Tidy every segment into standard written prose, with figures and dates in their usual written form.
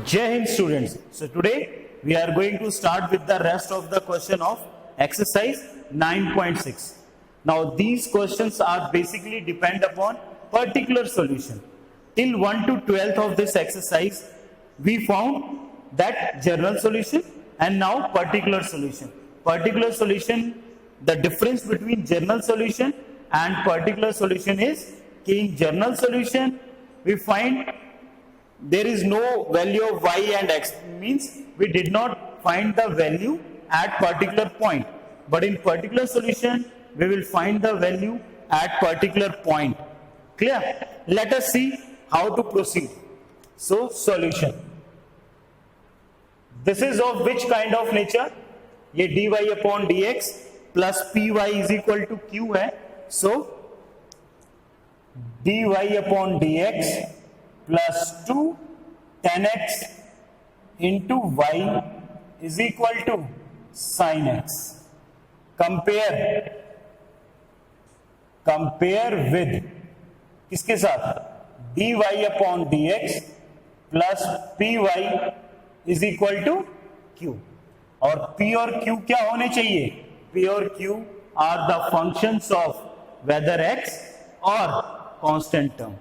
Jai Hind students. So today we are going to start with the rest of the question of exercise 9.6. Now these questions are basically depend upon particular solution. Till 1 to 12th of this exercise we found that general solution and now particular solution. Particular solution, the difference between general solution and particular solution is कि in general solution we find there is no value of y and x, means we did not find the value at particular point, but in particular solution we will find the value at particular point. Clear? Let us see how to proceed. So solution, this is of which kind of nature? ये dy upon dx plus py is equal to q है. So dy upon dx plus 2 tan x into y is equal to sin x. Compare with किसके साथ? dy upon dx plus py is equal to q. और p और q क्या होने चाहिए? p और q are the functions of whether x or constant term.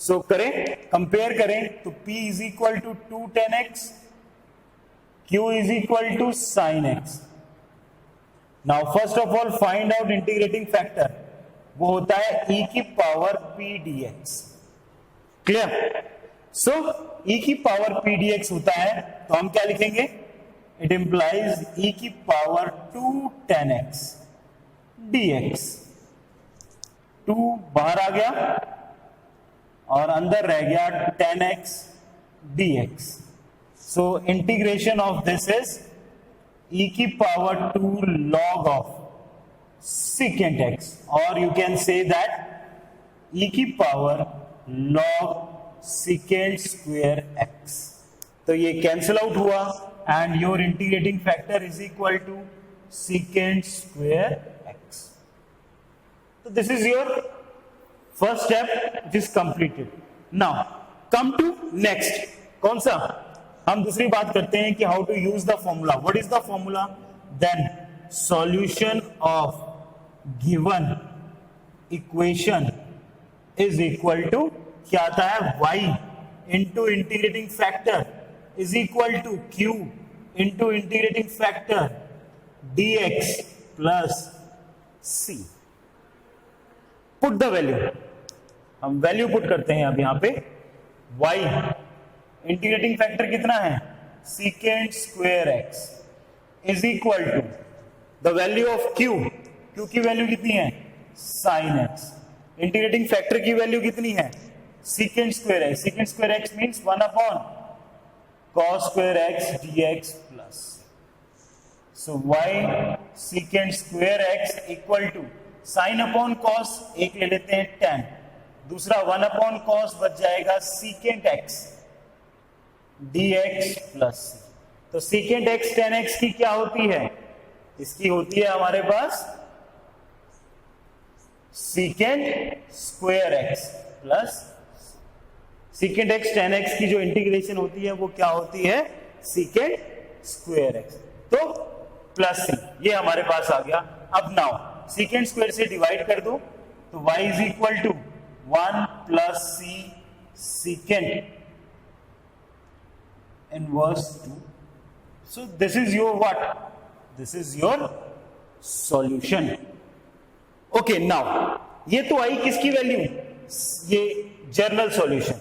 So करें, compare करें तो p is equal to 2 tan x, q is equal to sin x. Now first of all find out integrating factor. वो होता है e की power p dx. Clear? So e की power p dx होता है तो हम क्या लिखेंगे? It implies e की पावर 2 tan x dx. 2 बाहर आ गया और अंदर रह गया tan x dx. So integration of this is e की power 2 log of secant x, or you can say that e की power log secant square x. तो ये कैंसिल आउट हुआ and your integrating factor is equal to secant square x. So this is your first step which is completed. Now come to next. कौन सा? हम दूसरी बात करते हैं कि how to use the formula. What is the formula? Then solution of given equation is equal to क्या आता है? y into integrating factor is equal to q into integrating factor dx plus c. Put the value. हम value put करते हैं अब यहां पे. y integrating factor कितना है? secant square x is equal to the value of q. q की value कितनी है? sin x. इंटीग्रेटिंग फैक्टर की वैल्यू कितनी है? secant square x. secant square x means 1 upon cos square x dx plus. So y secant square x equal to sin upon cos एक ले लेते हैं tan, दूसरा 1 upon cos बच जाएगा secant x dx plus c. तो secant x tan x की क्या होती है? इसकी होती है हमारे पास secant square x plus secant x tan x की जो इंटीग्रेशन होती है वो क्या होती है? secant square x. तो प्लस c ये हमारे पास आ गया. अब नाउ secant स्क्वायर से डिवाइड कर दो तो y is equal to 1 plus c secant inverse 2. So this is your what? This is your solution. Okay, now ये तो आई किसकी वैल्यू? ये जनरल सॉल्यूशन.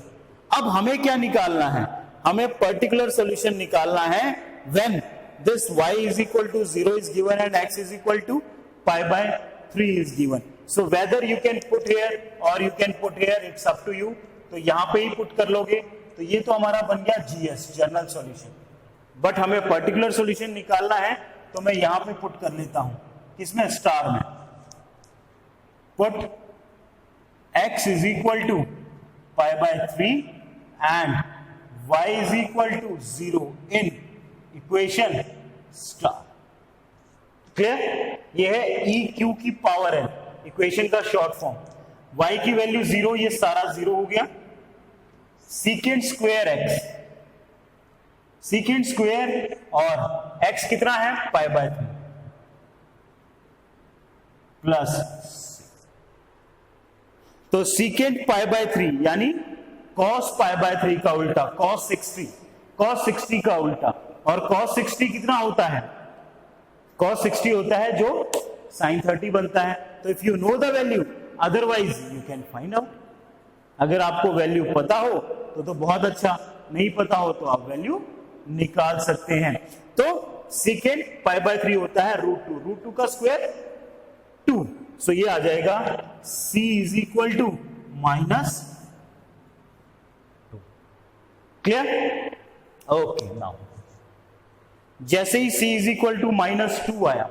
अब हमें क्या निकालना है? हमें पर्टिकुलर सॉल्यूशन निकालना है when this y is equal to 0 is given and x is equal to pi by 3 is given. So whether you can put here or you can put here, it's up to you. तो यहां पे ही put कर लोगे तो ये तो हमारा बन गया GS जनरल सॉल्यूशन. बट हमें पर्टिकुलर सॉल्यूशन निकालना है तो मैं यहां पे पुट कर लेता हूं. किसमें? स्टार में. Put x is equal to pi by 3 and y is equal to 0 in equation star. Clear? ये है e q की पावर है, इक्वेशन का शॉर्ट फॉर्म. y की वैल्यू 0, ये सारा 0 हो गया. secant square x secant square और x कितना है π/3 प्लस, तो सीकेंट π/3 यानी cos π/3 का उल्टा cos 60 का उल्टा, और cos 60 कितना होता है, cos 60 होता है जो sin 30 बनता है। तो if you know the value otherwise you can find out. अगर आपको वैल्यू पता हो तो बहुत अच्छा, नहीं पता हो तो आप वैल्यू निकाल सकते हैं। तो सीकेंट π/3 होता है √2 का स्क्वायर 2, सो ये आ जाएगा c is equal to -2। Clear? Okay, now जैसे ही c इज इक्वल टू -2 आया,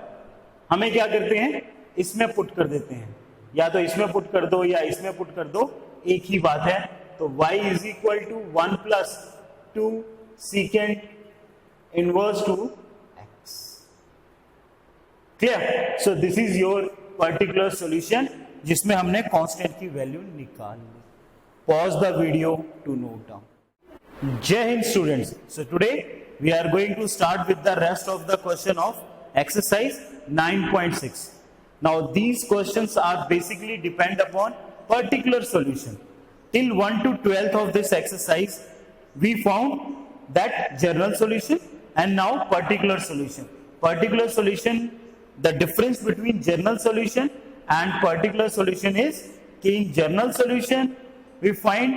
हमें क्या करते हैं, इसमें पुट कर देते हैं, या तो इसमें पुट कर दो या इसमें पुट कर दो, एक ही बात है। तो y is equal to 1 + 2 secant inverse to x। Clear? So this is your particular solution जिसमें हमने कांस्टेंट की वैल्यू निकाल ली। Pause the video to note down. जय हिंद students. So today we are going to start with the rest of the question of exercise 9.6. Now these questions are basically depend upon particular solution. Till 1 to 12th of this exercise we found that general solution and now particular solution. Particular solution, the difference between general solution and particular solution is कि in general solution we find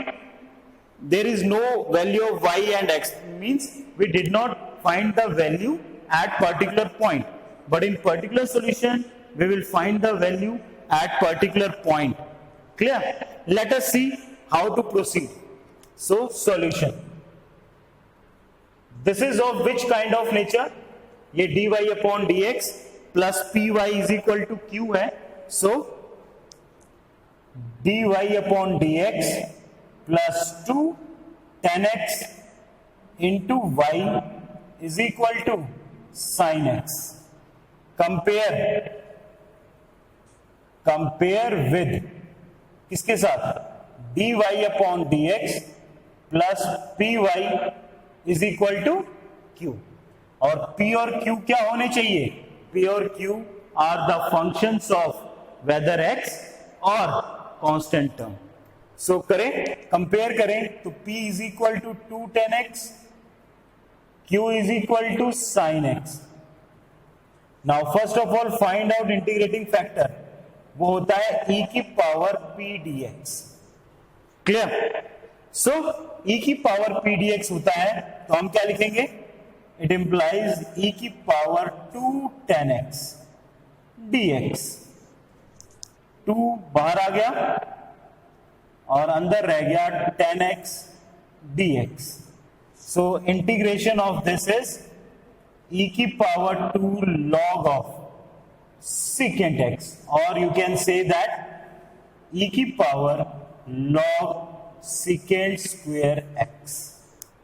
there is no value of y and x, means we did not find the value at particular point, but in particular solution we will find the value at particular point. Clear? Let us see how to proceed. So solution, this is of which kind of nature? ये dy/dx plus py is equal to q है, so dy/dx plus 2 tan x into y is equal to sin x. Compare with किसके साथ, dy/dx plus py is equal to q, और p और q क्या होने चाहिए, p और q are the functions of whether x or constant term. सो करें, compare करें तो p is equal to 2 tan x, q is equal to sin x. Now first of all find out integrating factor, वो होता है e की power p dx. Clear? So e की power p dx होता है, तो हम क्या लिखेंगे, इट इंप्लाइज e की पावर 2 tan x dx. 2 बाहर आ गया और अंदर रह गया tan x dx. So integration of this is e की power 2 log of secant x, और you can say that e की power log secant square x.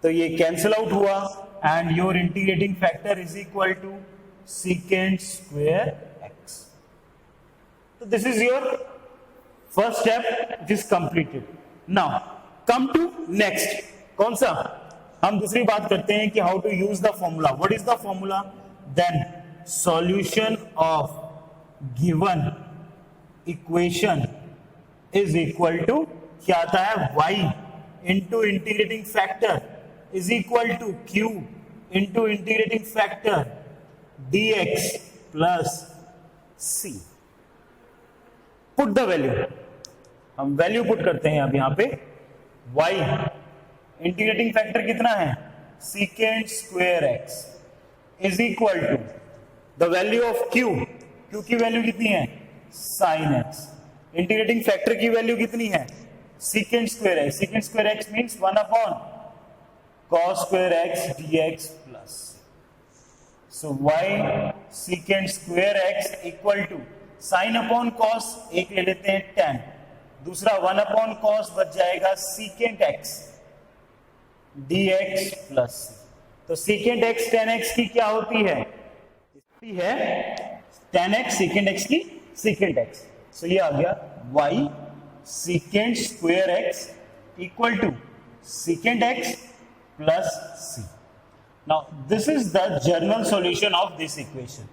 तो ये कैंसिल आउट हुआ and your integrating factor is equal to secant square x. तो this is your first step which is completed. Now come to next. कौन सा, हम दूसरी बात करते हैं कि how to use the formula. What is the formula? Then solution of given equation is equal to, क्या आता है, y into integrating factor is equal to q into integrating factor dx plus c. Put the value. हम value put करते हैं अब यहां पे, y integrating factor कितना है, secant square x is equal to the value of q की value कितनी है, sin x. इंटीग्रेटिंग फैक्टर की वैल्यू कितनी है, secant square x. secant square x means 1 cos square x dx plus. So y secant square x equal to sin upon cos, एक ले लेते हैं tan, दूसरा 1 cos बच जाएगा secant x dx plus. तो secant x tan x की क्या होती है, tan x secant x की secant x. सो ये आ गया y secant square x equal to secant x plus c. Now this is the general solution of this equation,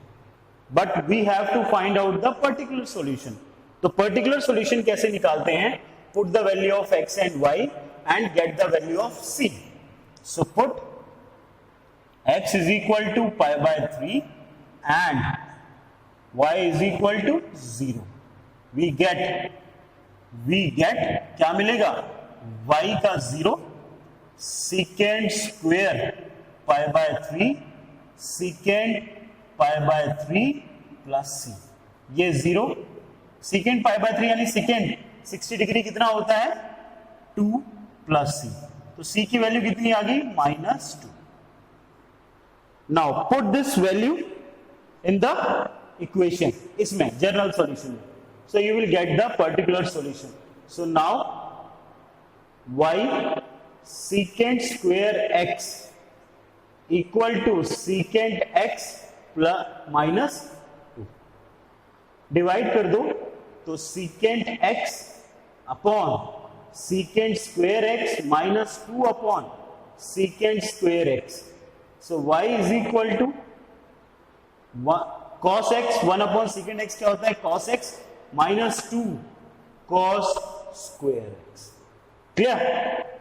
but we have to find out the particular solution. तो particular solution कैसे निकालते हैं? Put the value of x and y and get the value of c. So put x is equal to pi by 3 and y is equal to 0. We get क्या मिलेगा? y का 0 secant square pi by 3 secant pi by 3 plus c. ये 0 secant pi by 3 यानी secant 60 degree कितना होता है? 2 plus c. तो c की वैल्यू कितनी आ गई? -2. Now put this value in the equation, इसमें जनरल सॉल्यूशन में. So you will get the particular solution. So now y secant square x equal to secant x plus -2. Divide कर दो तो secant x upon secant square x -2 upon secant square x. So y is equal to cos x 1 upon secant x क्या होता है? cos x -2 cos square x. Clear?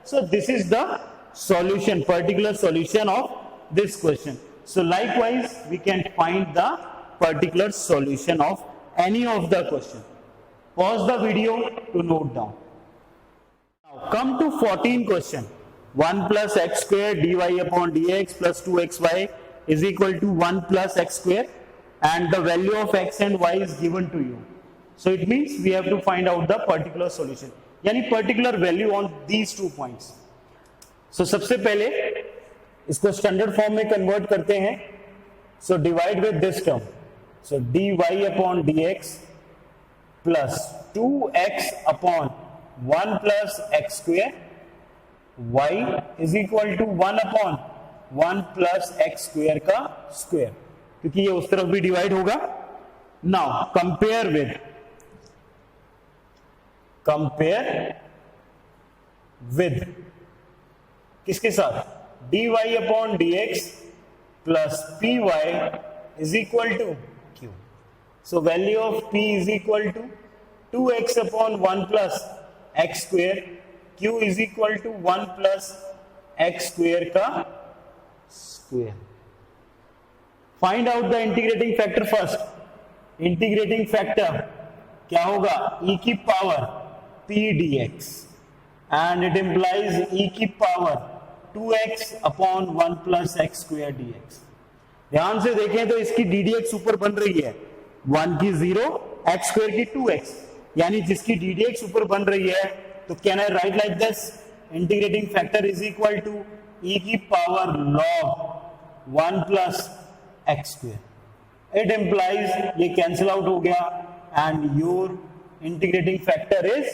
So this is the solution, particular solution of this question. So likewise we can find the particular solution of any of the question. Pause the video to note down. Now come to 14 question. 1 plus x square dy upon dx plus 2xy is equal to 1 plus x square, and the value of x and y is given to you. So it means we have to find out the particular solution, यानी particular value on these 2 points. So सबसे पहले इसको standard form में convert करते हैं. So divide with this term. So dy upon dx plus 2x upon 1 plus x square y is equal to 1 upon 1 plus x square का square, क्योंकि ये उस तरफ भी डिवाइड होगा. नाउ कंपेयर विद किसके साथ? dy upon dx plus py is equal to q. So value of p is equal to 2x upon 1 plus x square, q is equal to 1 plus x square का square. Find out the integrating factor first. Integrating factor क्या होगा? e की power p dx and it implies e की power 2x upon 1 plus x square dx. ध्यान से देखें तो इसकी ddx ऊपर बन रही है, 1 की 0 x square की 2x, यानी जिसकी ddx ऊपर बन रही है तो can I write like this? Integrating factor is equal to e की power log 1 plus x square. It implies ये कैंसिल आउट हो गया and your integrating factor is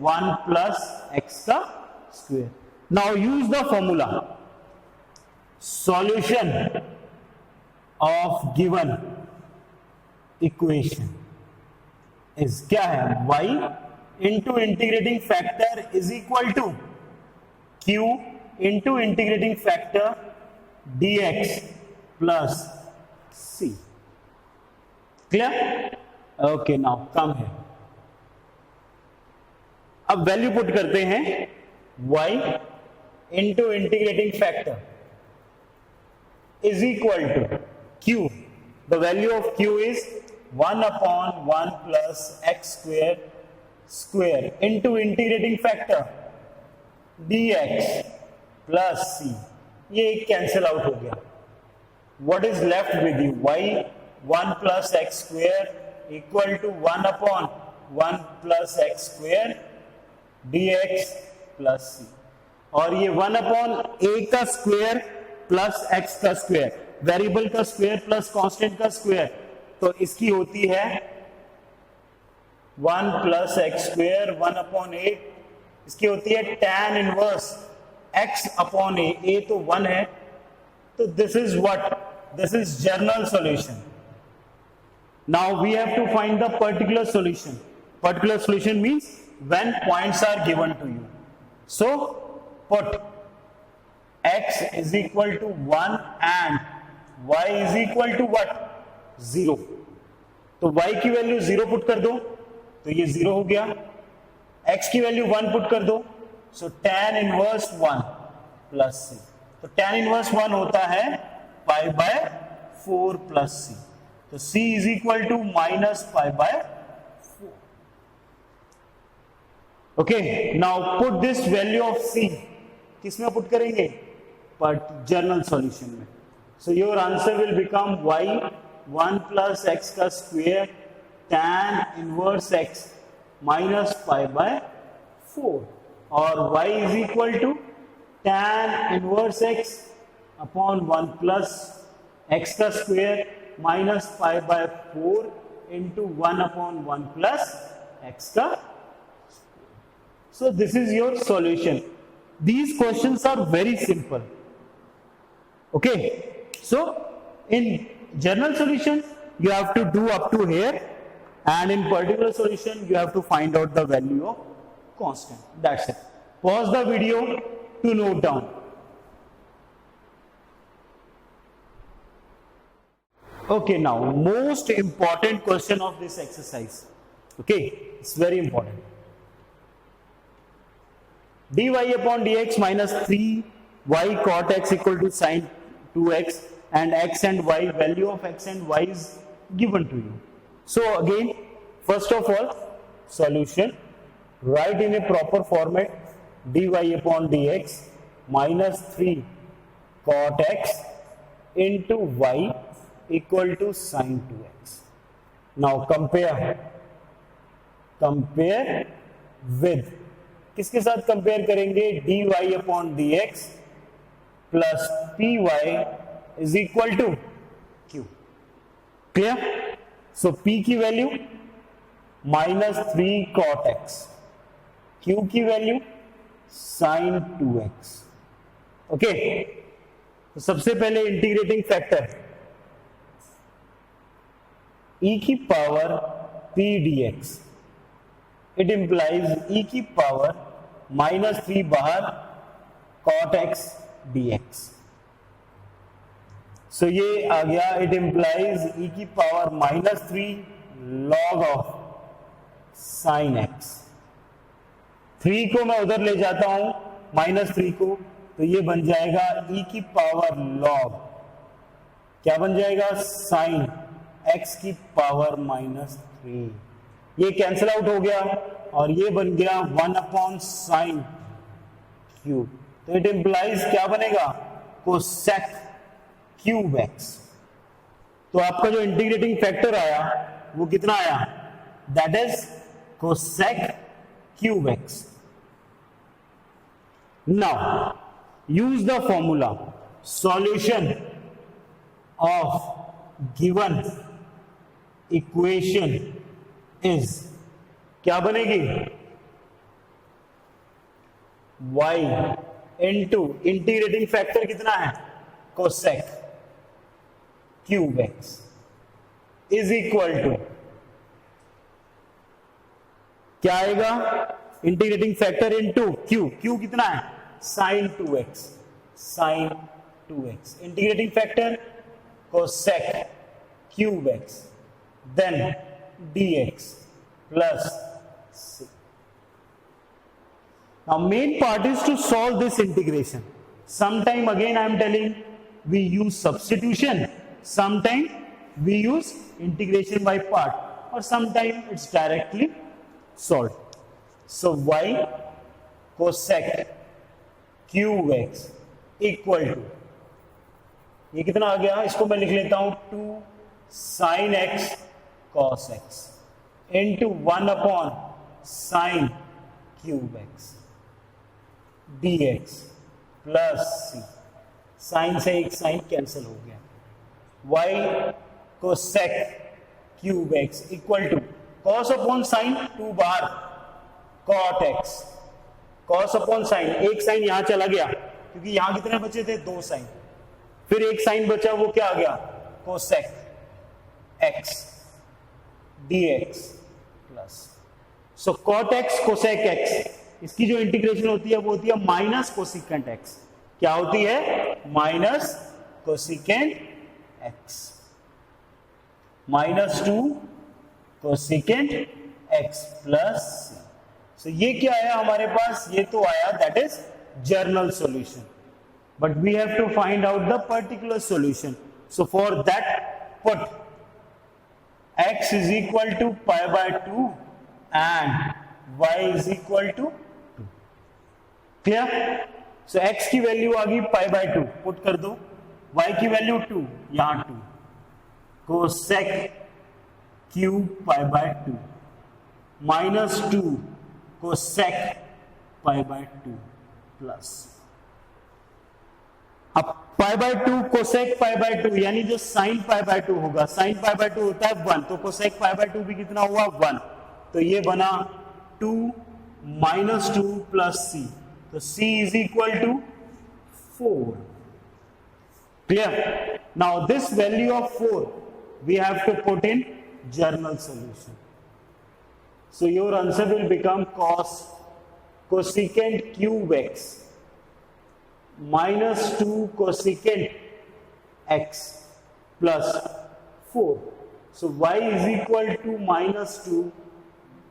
1 plus x का square. Now use the formula. Solution of given equation is क्या है? y into integrating factor is equal to q into integrating factor dx plus c. Clear? Okay, now come here. अब value put करते हैं y into integrating factor is equal to q. The value of q is 1 upon 1 plus x square into integrating factor dx plus c. ये cancel out हो गया. What is left with you? y 1 plus x square equal to 1 upon 1 plus x square dx plus c. और ये 1 upon a का square plus x का square, variable का square plus constant का square, तो इसकी होती है 1 plus x square 1 upon a. इसकी होती है tan inverse x upon a. A तो 1 है, तो this is what? This is general solution. Now we have to find the particular solution. Particular solution means when points are given to you. So put x is equal to 1 and y is equal to what 0। तो y की value 0 put कर दो तो ये 0 हो गया, x की value 1 put कर दो, so tan inverse 1 plus c। तो tan इनवर्स 1 होता है पाई बाय 4 प्लस c, तो c is equal to minus pi by 4। Okay, now put this value of c किसमें पुट करेंगे, बट जनरल सॉल्यूशन में। So your answer will become y 1 plus x का square tan inverse x minus pi by 4 और y is equal to tan inverse x upon 1 plus x का square minus pi by 4 into 1 upon 1 plus x का। So this is your solution. These questions are very simple. Okay, so in general solution you have to do up to here, and in particular solution you have to find out the value of constant. That's it. Pause the video to note down. Okay, now most important question of this exercise. Okay, it's very important. dy upon dx minus 3y cot x equal to sin 2x, and x and y, value of x and y is given to you. So again, first of all, solution, write in a proper format dy upon dx minus 3 cot x into y equal to sin 2x. Now compare with, किसके साथ compare करेंगे, dy upon dx plus py is equal to q। Clear? So p की value minus 3 cot x, q की value sin 2x। Okay, तो सबसे पहले integrating factor e की power p dx, it implies e की power minus 3 बाहर cot x dx। So ये आ गया, इट इंप्लाइज e की power minus 3 log of sin x। 3 को मैं उधर ले जाता हूं माइनस 3 को, तो ये बन जाएगा e की पावर log, क्या बन जाएगा, sin x की पावर माइनस 3। ये कैंसिल आउट हो गया और ये बन गया 1 अपॉन साइन क्यूब। तो इट इंप्लाइज क्या बनेगा, कोसेक क्यूब एक्स। तो आपका जो इंटीग्रेटिंग फैक्टर आया वो कितना आया, that is cosec cube x. Now use the formula, solution of given equation is, क्या बनेगी, y इंटू इंटीग्रेटिंग फैक्टर कितना है, cosec cube x is equal to, क्या आएगा, integrating factor into q, q कितना है, sine 2x, sine 2x, integrating factor cosec cube x, then dx plus c. Now main part is to solve this integration. Sometime again I am telling we use substitution, sometime we use integration by part, or sometime it's directly solved. So y cosec cube x equal to, ये कितना आ गया, इसको मैं लिख लेता हूं 2 sin x cos x into 1 upon sin cube x dx plus c, sine से एक साइन कैंसिल हो गया, y cosec cube x equal to cos upon sine 2 बाहर cot x, cos upon sine, एक साइन यहां चला गया क्योंकि यहां कितने बचे थे, 2 साइन, फिर एक साइन बचा, वो क्या आ गया, cosec x dx प्लस, सो cot x cosec x, इसकी जो इंटीग्रेशन होती है वो होती है माइनस कोसिकेंट x, क्या होती है? Minus cosecant x, -2 cosecant x plus c. So ये क्या आया हमारे पास? ये तो आया that is general solution, but we have to find out the particular solution. So for that put x is equal to pi by 2 and y is equal to 2. Clear? So x की value आ गई pi by 2, put कर दो, y की value 2, यहां 2, cosec cube pi by 2 -2 cosec pi by 2 plus, अब pi by 2 cosec pi by 2 यानी जो साइन पाई बाय 2 होगा, साइन पाई बाय 2 होता है 1, तो कोसेक पाई बाय 2 भी कितना हुआ? 1। तो ये बना 2 -2 प्लस सी, तो c is equal to 4। Clear? Now this value of 4 we have to put in general solution, so your answer will become cos cosecant cube x -2 cosecant x plus 4. So y is equal to -2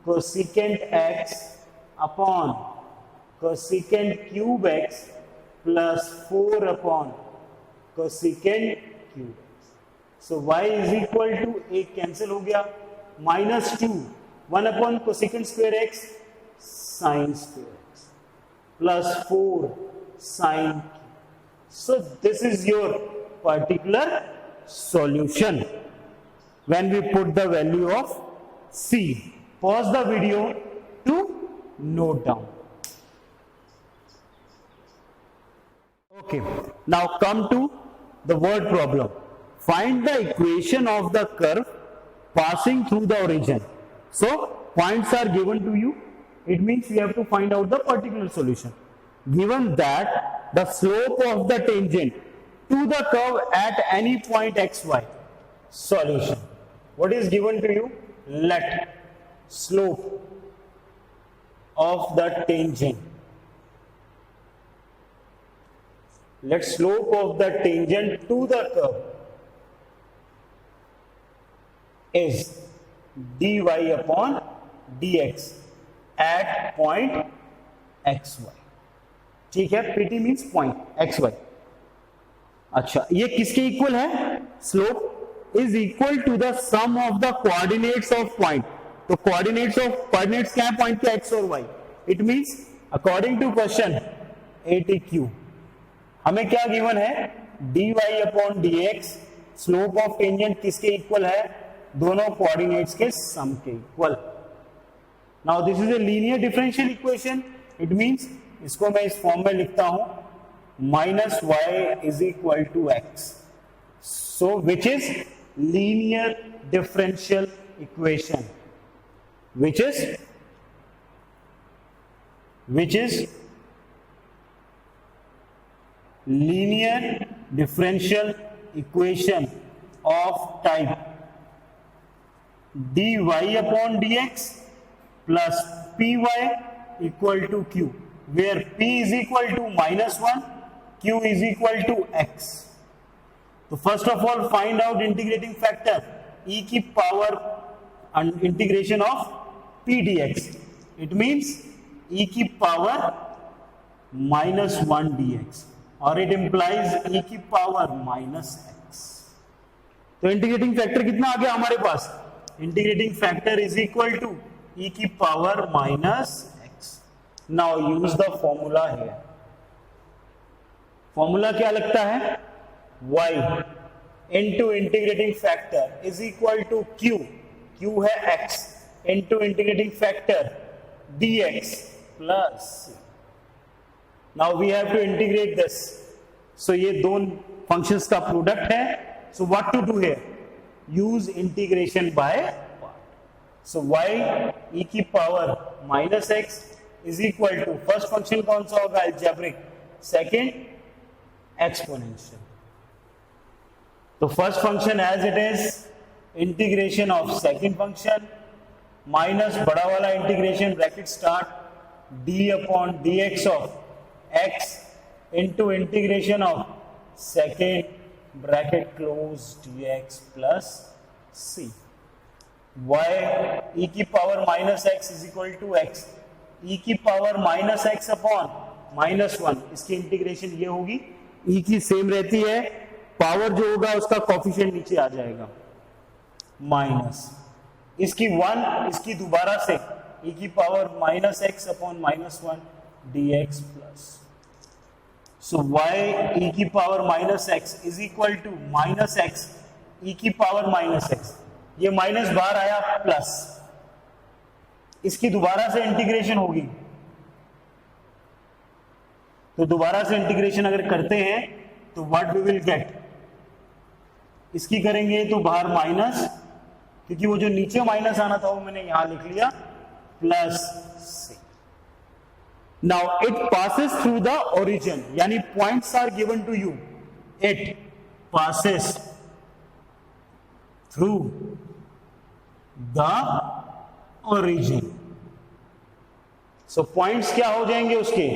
cosecant x upon cosecant cube x plus 4 upon cosecant cube x. So y is equal to, एक cancel हो गया, -2 1 upon cosecant square x sin square x plus 4 sin q. So this is your particular solution when we put the value of c. Pause the video to note down. Okay, now come to the word problem. Find the equation of the curve passing through the origin. So points are given to you, it means you have to find out the particular solution. Given that the slope of the tangent to the curve at any point xy. Solution. What is given to you? Let slope of the tangent. Let slope of the tangent to the curve is dy upon dx at point xy. ठीक है, PT means point x y. अच्छा, ये किसके equal है? Slope is equal to the sum of the coordinates of point. तो coordinates क्या है point के? एक्स और y. It means according to question ATQ हमें क्या गिवन है? dy upon dx slope of tangent किसके इक्वल है? दोनों कोऑर्डिनेट्स के सम के equal. Now this is a linear differential equation, it means इसको मैं इस फॉर्म में लिखता हूं -y is equal to x, so which is linear differential equation, which is linear differential equation of type dy upon dx plus py equal to q, where p is equal to -1, q is equal to x. So first of all find out integrating factor e की power and integration of p dx. It means e की power -1 dx और it implies e की power -x. तो integrating factor कितना आ गया हमारे पास? Integrating factor is equal to e की power -x. Now use the formula here. Formula क्या लगता है? y into integrating factor is equal to q, q है x, into integrating factor dx plus c. Now we have to integrate this. So ये दोनों functions का product है. So what to do here? Use integration by part. So y e की power -x is equal to, first function कौन सा होगा? Algebraic. Second exponential. तो first function as it is integration of second function minus बड़ा वाला integration bracket start d upon dx of x into integration of second bracket close dx plus c. y e की power minus x is equal to x, e की power minus x upon minus one, इसकी integration ये होगी, e की same रहती है, power जो होगा उसका कोफिशिएंट नीचे आ जाएगा माइनस, इसकी वन, इसकी दोबारा से e की power minus x upon minus one dx plus, so y e की power minus x is equal to minus x e की पावर माइनस एक्स, ये माइनस बाहर आया प्लस, इसकी दोबारा से इंटीग्रेशन होगी, तो दोबारा से इंटीग्रेशन अगर करते हैं तो व्हाट वी विल गेट, इसकी करेंगे तो बाहर माइनस, क्योंकि वो जो नीचे माइनस आना था वो मैंने यहां लिख लिया, plus c. Now it passes through the origin, यानी points are given to you, it passes through the origin. So points क्या हो जाएंगे उसके,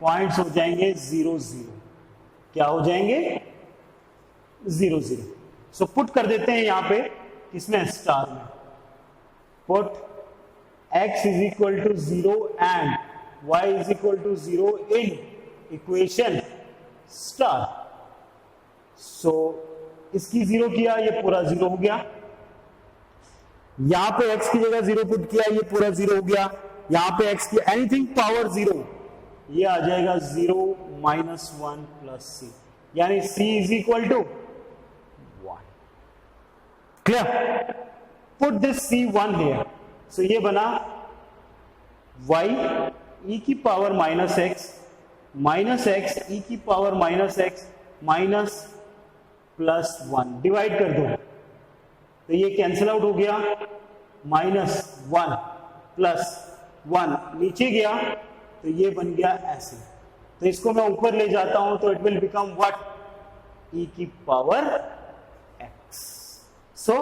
पॉइंट्स हो जाएंगे 0 0, क्या हो जाएंगे 0 0. सो पुट कर देते हैं यहां पे, इसमें स्टार में, put x is equal to 0 and y is equal to 0 in equation star. So इसकी 0 किया, ये पूरा 0 हो गया, यहां पे x की जगह 0 पुट किया, ये पूरा 0 हो गया, यहां पे x की एनीथिंग पावर 0, ये आ जाएगा 0 माइनस 1 प्लस सी, यानी c is equal to 1. Clear? Put this c1 here, so ये बना y e की पावर माइनस एक्स e की power minus x minus plus 1, divide कर दो तो ये कैंसिल आउट हो गया, माइनस 1 प्लस 1 नीचे गया तो ये बन गया ऐसे, तो इसको मैं ऊपर ले जाता हूं तो it will become what, e की power x. So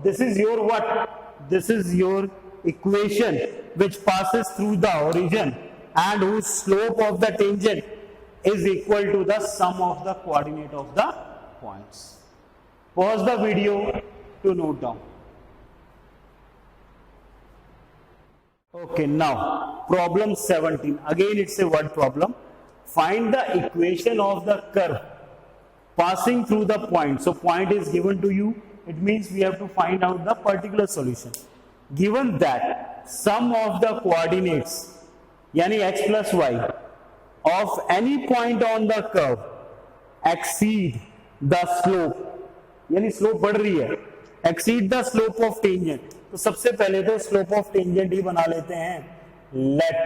this is your what, this is your equation which passes through the origin and whose slope of the tangent is equal to the sum of the coordinate of the points. Pause the video to note down. Okay, now problem 17, again it's a word problem. Find the equation of the curve passing through the point. So point is given to you, it means we have to find out the particular solution. Given that sum of the coordinates यानी x plus y of any point on the curve exceed the slope, यानी slope बढ़ रही है, exceed the slope of tangent, तो सबसे पहले तो slope of tangent ही बना लेते हैं. Let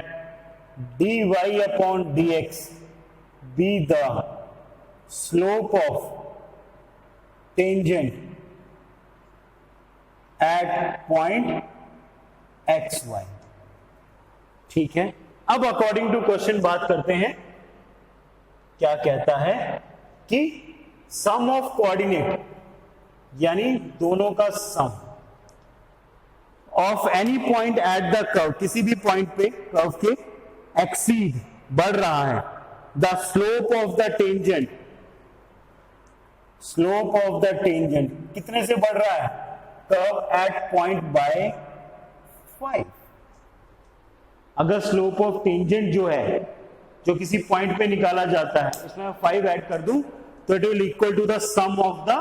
dy upon dx be the slope of tangent at point xy. ठीक है, अब अकॉर्डिंग टू क्वेश्चन बात करते हैं, क्या कहता है कि सम ऑफ कोऑर्डिनेट यानी दोनों का sum of any point at the curve, किसी भी पॉइंट पे कर्व के एक्सीड बढ़ रहा है, the slope of the tangent, slope of the tangent कितने से बढ़ रहा है, कर्व एट पॉइंट बाय 5. अगर स्लोप ऑफ टेंजेंट जो है, जो किसी पॉइंट पे निकाला जाता है, इसमें 5 ऐड कर दूं तो it will equal to the sum of the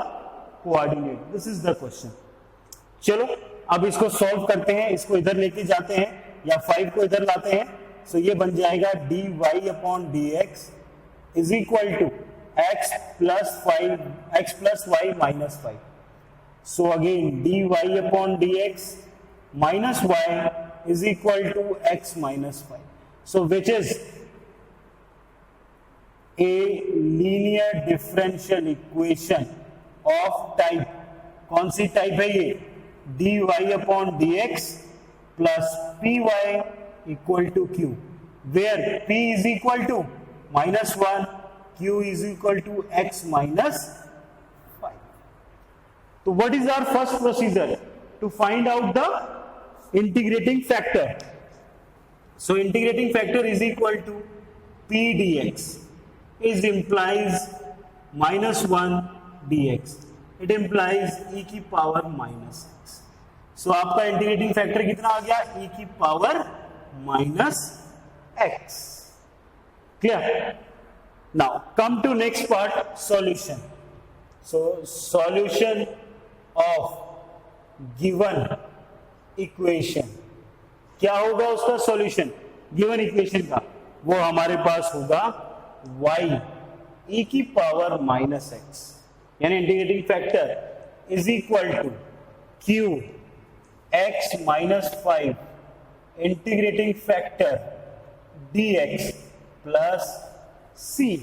coordinate. This is the question. चलो अब इसको सॉल्व करते हैं, इसको इधर लेके जाते हैं या 5 को इधर लाते हैं. सो ये बन जाएगा dy upon dx is equal to x plus y minus 5. So again dy upon dx minus y is equal to x minus 5. So which is a linear differential equation of type, कौन सी type है ये, dy upon dx plus py equal to q, where p is equal to minus 1, q is equal to x minus 5. So what is our first procedure to find out the integrating factor? So integrating factor is equal to p dx. is implies -1 dx. It implies e की power -x. So आपका integrating factor कितना आ गया? e की power -x. Clear? Now come to next part, solution. So solution of given equation, क्या होगा उसका solution given equation का? वो हमारे पास होगा y e की पावर -x, यानी integrating factor is equal to q x -5 integrating factor dx plus c.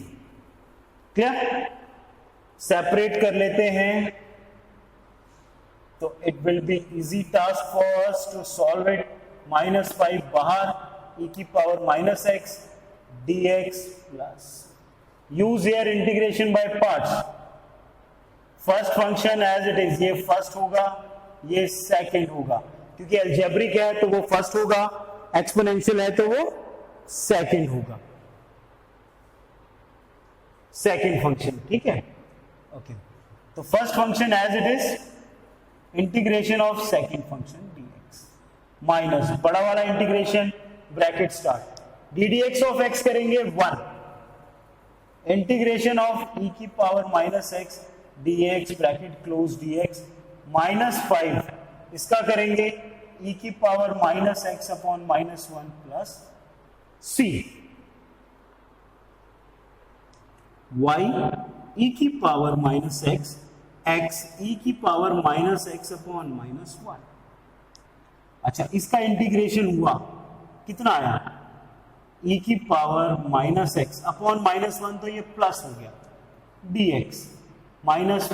Clear? Separate कर लेते हैं तो it will be easy task for us to solve it. -5 बाहर, e की power -x dx plus. Use here integration by parts. First function as it is, ये first होगा, ये second होगा, क्योंकि अलजेब्रिक है तो वो फर्स्ट होगा, एक्सपोनेंशियल है तो वो सेकंड होगा. सेकंड फंक्शन, ठीक है? ओके, तो first function as it is, integration of second function dx minus बड़ा वाला integration, bracket start, ddx of x करेंगे 1, इंटीग्रेशन ऑफ e की power -x dx bracket close dx -5, इसका करेंगे e की power -x upon -1 plus c. y e की power -x x e की power -x upon -1. अच्छा, इसका इंटीग्रेशन हुआ, कितना आया? e की पावर -x अपॉन -1, तो ये प्लस हो गया dx माइनस,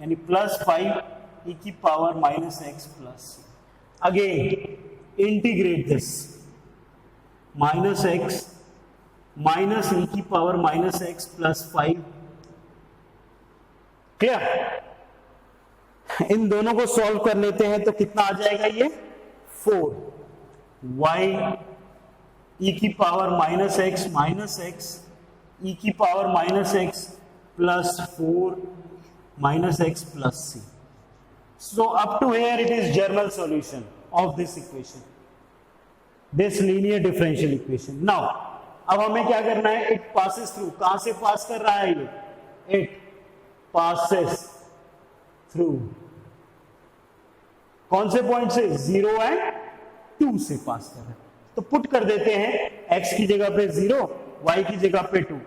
यानी +5 e की power -x plus. Again integrate this, -x minus e की पावर -x प्लस 5. क्लियर? इन दोनों को सॉल्व कर लेते हैं तो कितना आ जाएगा? ये 4 y e की पावर -x e की power -x plus 4 -x plus c. So up to here it is general solution of this equation, this linear differential equation. Now अब हमें क्या करना है? It passes through. कहां से पास कर रहा है ये? It passes through. कौन से पॉइंट से? 0 एंड 2 से पास कर रहा है. तो पुट कर देते हैं, x की जगह पे 0, y की जगह पे 2.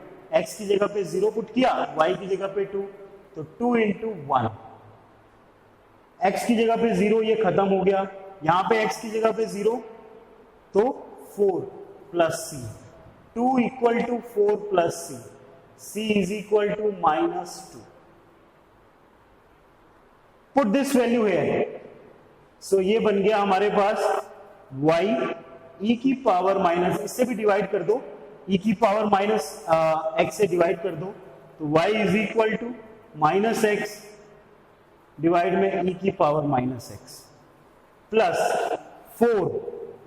x की जगह पे 0 पुट किया, y की जगह पे 2, तो 2 into 1. x की जगह पे 0, ये खत्म हो गया. यहां पे x की जगह पे 0, तो 4 plus c. 2 equal to 4 plus c. c is equal to -2. Put this value है. सो ये बन गया हमारे पास y e की पावर माइनस, इससे भी डिवाइड कर दो, e की पावर -x से डिवाइड कर दो, तो y is equal to -x divide में e की पावर -x प्लस 4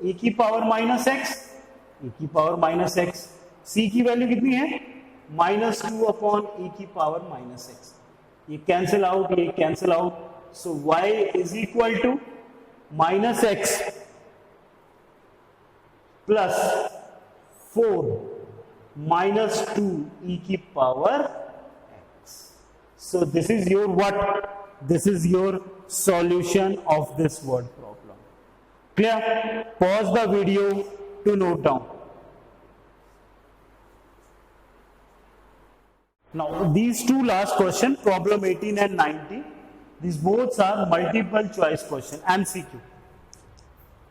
e की पावर -x e की पावर -x. c की वैल्यू कितनी है? -2 अपॉन e की पावर -x. ये कैंसिल आउट, ये cancel out. So y is equal to -x plus 4 -2 e की power x. So this is your what? This is your solution of this word problem. Clear? Pause the video to note down. Now these two last question, problem 18 and 19, these both are multiple choice question,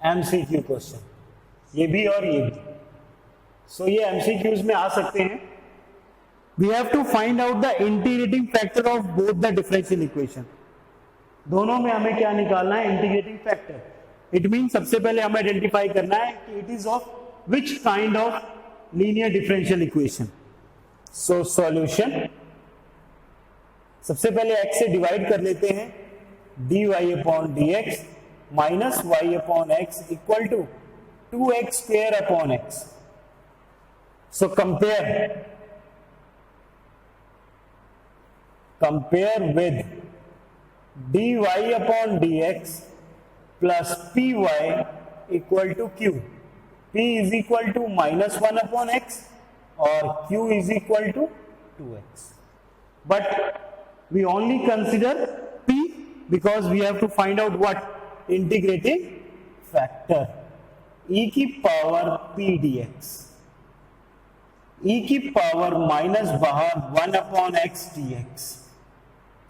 MCQ question. ये भी और ये भी. So ये MCQs में आ सकते हैं. We have to find out the integrating factor of both the differential equation. दोनों में हमें क्या निकालना है? Integrating factor. इट मीन सबसे पहले हमें आइडेंटिफाई करना है कि it is of which kind of linear differential equation. So solution, सबसे पहले x से डिवाइड कर लेते हैं, dy upon dx minus y upon x equal to 2x square upon x. So compare compare with dy upon dx plus py equal to q. p is equal to -1 upon x और q is equal to 2x. But we only consider p because we have to find out what integrating factor. e की power p dx, e की power minus बाहर 1 upon x dx.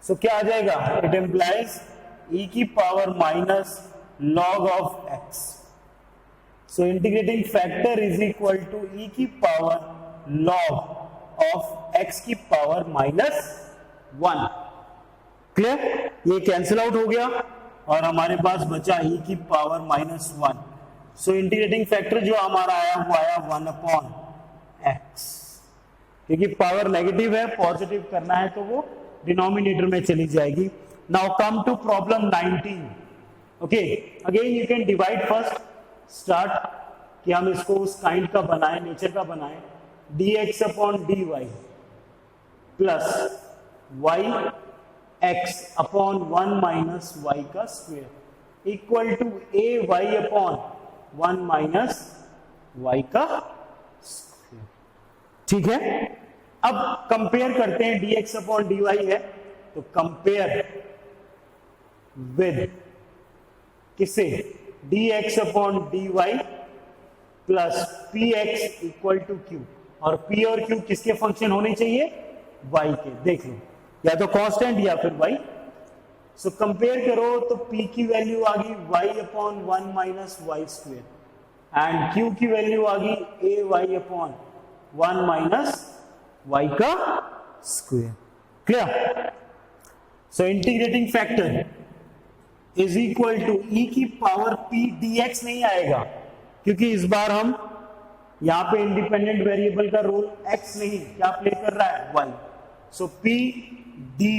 So क्या आ जाएगा? It implies e की power minus log of x. So integrating factor is equal to e की power log of x की power -1. Clear? ये cancel out हो गया और हमारे पास बचा e की पावर -1. सो इंटीग्रेटिंग फैक्टर जो हमारा आया वो आया 1 अपॉन x. क्योंकि पावर नेगेटिव है, पॉजिटिव करना है तो वो डिनोमिनेटर में चली जाएगी. Now come to problem 19. Okay, again you can divide. First start कि हम इसको उस काइंड का बनाए, नेचर का बनाए. dx upon dy plus y x upon 1 minus y का square equal to a y upon 1 minus y का स्क्वायर. ठीक है, अब कंपेयर करते हैं. dx अपॉन dy है तो कंपेयर विद किसे? dx upon dy plus px equal to q. और p और q किसके फंक्शन होने चाहिए? y के. देख लो, या तो कांस्टेंट या फिर y. सो कंपेयर करो तो p की वैल्यू आ गई y upon 1 minus y square and q की वैल्यू आ गई a y upon 1 minus y का square. Clear? So integrating factor is equal to e की पावर p dx नहीं आएगा क्योंकि इस बार हम यहां पे इंडिपेंडेंट वेरिएबल का रोल x नहीं, क्या प्ले कर रहा है? y. सो p dy.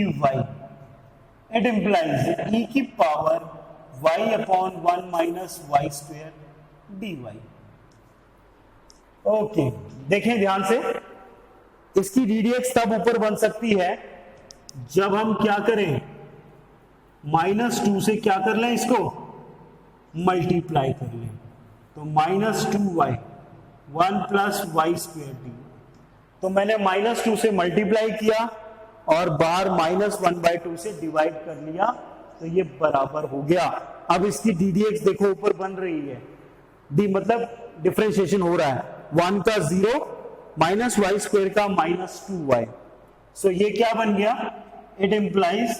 It implies e की power y upon 1 minus y square dy. Okay, देखें ध्यान से. इसकी ddx तब ऊपर बन सकती है जब हम क्या करें? -2 से क्या कर लें? इसको मल्टीप्लाई कर लें. तो -2y 1 plus Y square dy. तो मैंने -2 से मल्टीप्लाई किया और बाहर -1/2 से डिवाइड कर लिया तो ये बराबर हो गया. अब इसकी ddx देखो ऊपर बन रही है. d मतलब डिफरेंशिएशन हो रहा है. 1 का 0 माइनस वाई स्क्वायर का -2y. सो ये क्या बन गया? इट इंप्लाइज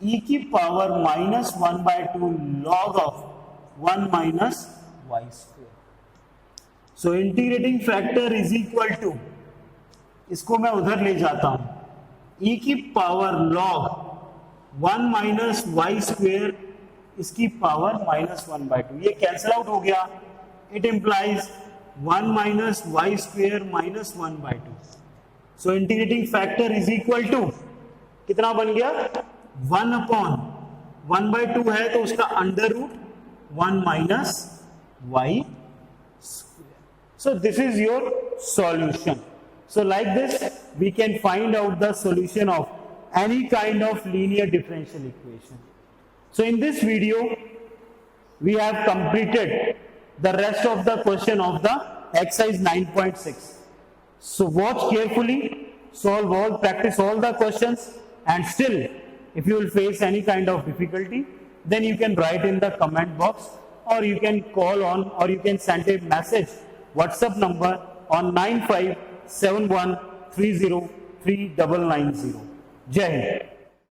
e की power -1/2 log of 1 minus y square. So integrating factor is equal to, इसको मैं उधर ले जाता हूं, e की power log 1 minus y square इसकी पावर -1/2. ये कैंसिल आउट हो गया. It implies 1 minus y square minus 1/2. So integrating factor is equal to कितना बन गया? 1 अपॉन 1/2 है तो उसका under root 1 minus y square. So this is your solution. So like this we can find out the solution of any kind of linear differential equation. So in this video we have completed the rest of the question of the exercise 9.6. So watch carefully, solve all, practice all the questions, and still if you will face any kind of difficulty then you can write in the comment box or you can call on or you can send a message WhatsApp number on 9571303990. जय हिंद.